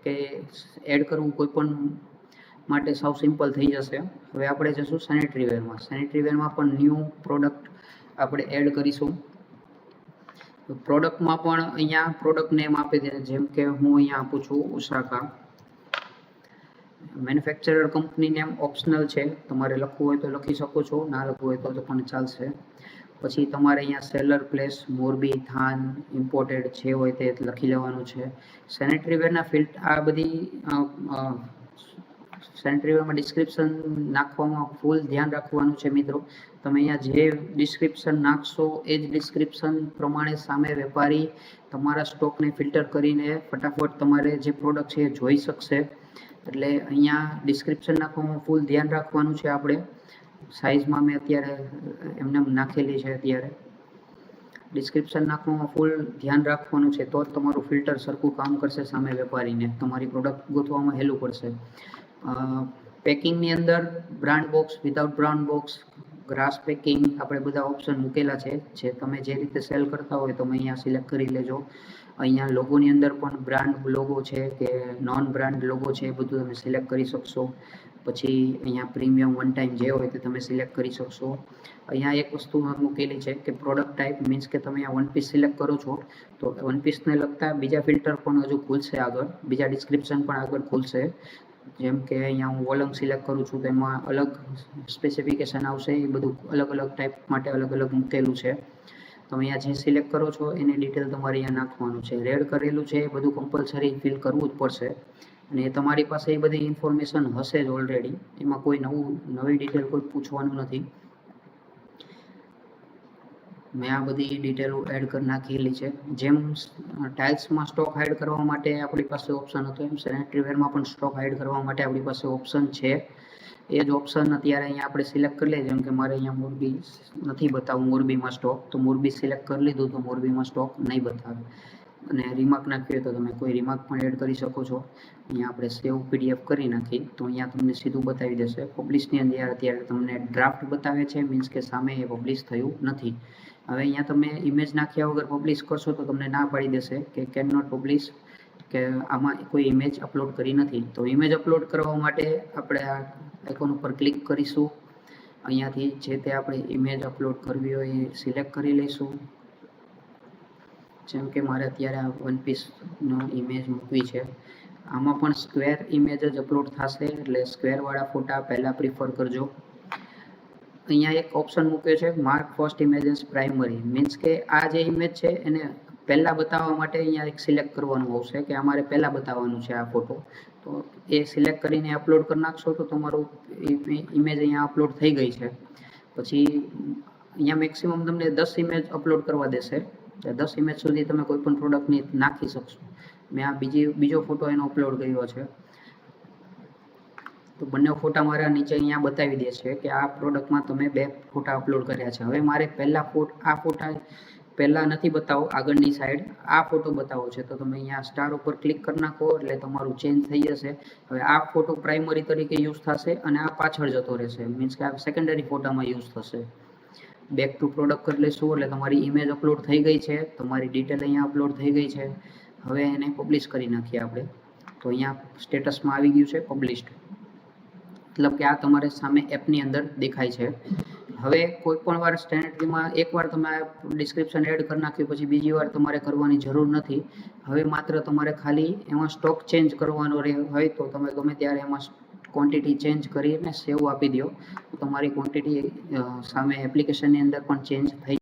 કે એડ કરવું કોઈ પણ માટે સાવ સિમ્પલ થઈ જશે. હવે આપણે જશું સેનેટરી વેરમાં. સેનેટરી વેરમાં પણ ન્યૂ પ્રોડક્ટ આપણે એડ કરીશું. પ્રોડક્ટમાં પણ અહીંયા પ્રોડક્ટ નેમ આપી દે, જેમ કે હું અહીંયા આપું છું Osaka. Manufacturer company name optional છે, તમારે લખવું હોય તો લખી શકો છો, ના લખવું હોય તો પણ ચાલશે. પછી તમારે અહીંયા seller place Morbi, than, imported જે હોય તે લખી લેવાનું છે. સેનેટરી વેરના ફિલ્ડ આ બધી સેનેટરી વેરમાં ડિસ્ક્રિપ્શન નાખવામાં ફૂલ ધ્યાન રાખવાનું છે મિત્રો. તમે અહીંયા જે ડિસ્ક્રિપ્શન નાખશો એ જ ડિસ્ક્રિપ્શન પ્રમાણે સામે વેપારી તમારા સ્ટોકને ફિલ્ટર કરીને ફટાફટ તમારે જે પ્રોડક્ટ છે એ જોઈ શકશે. એટલે અહીંયા ડિસ્ક્રિપ્શન નાખવામાં ફૂલ ધ્યાન રાખવાનું છે. આપણે સાઇઝમાં મેં અત્યારે એમને નાખેલી છે. અત્યારે ડિસ્ક્રિપ્શન નાખવામાં ફૂલ ધ્યાન રાખવાનું છે, તો જ તમારું ફિલ્ટર સરખું કામ કરશે. સામે વેપારીને તમારી પ્રોડક્ટ ગોતવામાં હેલું પડશે. પેકિંગની અંદર brand box, without brand box, grass packing, આપણે બધા ઓપ્શન મૂકેલા છે. જે તમે જે રીતે સેલ કરતા હોય તમે અહીંયા સિલેક્ટ કરી લેજો. અહીંયા લોગોની અંદર પણ બ્રાન્ડ લોગો છે કે નોન બ્રાન્ડ લોગો છે એ બધું તમે સિલેક્ટ કરી શકશો. પછી અહીંયા પ્રીમિયમ વન ટાઈમ જે હોય તે તમે સિલેક્ટ કરી શકશો. અહીંયા એક વસ્તુ મૂકેલી છે કે પ્રોડક્ટ ટાઈપ, મીન્સ કે તમે અહીંયા વન પીસ સિલેક્ટ કરો છો તો વન પીસને લગતા બીજા ફિલ્ટર પણ હજુ ખુલશે આગળ, બીજા ડિસ્ક્રિપ્શન પણ આગળ ખુલશે. જેમ કે અહીંયા હું વોલમ સિલેક્ટ કરું છું તો એમાં અલગ સ્પેસિફિકેશન આવશે. એ બધું અલગ અલગ ટાઈપ માટે અલગ અલગ મૂકેલું છે. તમે અહીંયા જે સિલેક્ટ કરો છો એની ડિટેલ તમારે અહીંયા નાખવાનું છે. રેડ કરેલું છે એ બધું કમ્પલસરી ફિલ કરવું જ પડશે. અને તમારી પાસે એ બધી ઇન્ફોર્મેશન હશે જ ઓલરેડી, એમાં કોઈ નવી ડિટેલ કોઈ પૂછવાનું નથી. મેં આ બધી ડિટેલો એડ કરી નાખેલી છે. જેમ ટાઇલ્સમાં સ્ટોક હાઇડ કરવા માટે આપણી પાસે ઓપ્શન હતો, એમ સેનેટરી વેરમાં પણ સ્ટોક હાઇડ કરવા માટે આપણી પાસે ઓપ્શન છે. એ જ ઓપ્શન અત્યારે અહીંયા આપણે સિલેક્ટ કરી લઈએ. જેમ કે મારે અહીંયા મોરબી નથી બતાવવું, મોરબીમાં સ્ટોક, તો મોરબી સિલેક્ટ કરી લીધું તો મોરબીમાં સ્ટોક નહીં બતાવે. અને રિમાર્ક નાખવી હોય તો તમે કોઈ રિમાર્ક પણ એડ કરી શકો છો. અહીંયા આપણે સેવ પીડીએફ કરી નાખી તો અહીંયા તમને સીધું બતાવી દેશે. પબ્લિશની અંદર અત્યારે તમને ડ્રાફ્ટ બતાવે છે, મીન્સ કે સામે એ પબ્લિશ થયું નથી. હવે અહીંયા તમે ઇમેજ નાખ્યા વગર પબ્લિશ કરશો તો તમને ના પાડી દેશે કે કેન નોટ પબ્લિશ, કે આમાં કોઈ ઇમેજ અપલોડ કરી નથી. તો ઇમેજ અપલોડ કરવા માટે આપણે આ આઇકોન ઉપર ક્લિક કરીશું. અહીંયાથી જે તે આપણે ઇમેજ અપલોડ કરવી હોય એ સિલેક્ટ કરી લઈશું. જેમ કે મારે અત્યારે આ વન પીસનો ઇમેજ મૂકવી છે. આમાં પણ સ્ક્વેર ઇમેજ જ અપલોડ થશે, એટલે સ્ક્વેરવાળા ફોટા પહેલાં પ્રિફર કરજો. અહીંયા એક ઓપ્શન મૂક્યો છે mark first images primary, means કે આ જે ઇમેજ છે એને પહેલાં બતાવવા માટે અહીંયા એક સિલેક્ટ કરવાનું આવશે કે અમારે પહેલાં બતાવવાનું છે આ ફોટો. તો એ સિલેક્ટ કરીને અપલોડ કરી નાખશો તો તમારું ઇમેજ અહીંયા અપલોડ થઈ ગઈ છે. પછી અહીંયા મેક્સિમમ તમને 10 ઇમેજ અપલોડ કરવા દેશે. 10 ઇમેજ સુધી તમે કોઈ પણ પ્રોડક્ટની નાખી શકશો. મેં આ બીજો ફોટો એનો અપલોડ કર્યો છે, તો બંને ફોટા મારા નીચે અહીંયા બતાવી દે છે કે આ પ્રોડક્ટમાં તમે 2 ફોટા અપલોડ કર્યા છે. હવે મારે આ ફોટા પહેલાં નથી બતાવો, આગળની સાઈડ આ ફોટો બતાવો છે, તો તમે અહીંયા સ્ટાર ઉપર ક્લિક કરી નાખો એટલે તમારું ચેન્જ થઈ જશે. હવે આ ફોટો પ્રાઇમરી તરીકે યુઝ થશે અને આ પાછળ જતો રહેશે, મીન્સ કે આ સેકન્ડરી ફોટામાં યુઝ થશે. બેક ટુ પ્રોડક્ટ કરી લઈશું એટલે તમારી ઇમેજ અપલોડ થઈ ગઈ છે, તમારી ડિટેલ અહીંયા અપલોડ થઈ ગઈ છે. હવે એને પબ્લિશ કરી નાખીએ આપણે. તો અહીંયા સ્ટેટસમાં આવી ગયું છે પબ્લિશ્ડ, મતલબ કે આ તમારે સામે એપની અંદર દેખાય છે. હવે કોઈ પણ વાર સેનેટરીમાં એકવાર તમે આ ડિસ્ક્રિપ્શન એડ કરી નાખ્યું પછી બીજી વાર તમારે કરવાની જરૂર નથી. હવે માત્ર તમારે ખાલી એમાં સ્ટોક ચેન્જ કરવાનો હોય તો તમે ગમે ત્યારે એમાં ક્વોન્ટિટી ચેન્જ કરીને સેવ આપી દો, તો તમારી ક્વોન્ટિટી સામે એપ્લિકેશનની અંદર પણ ચેન્જ થઈ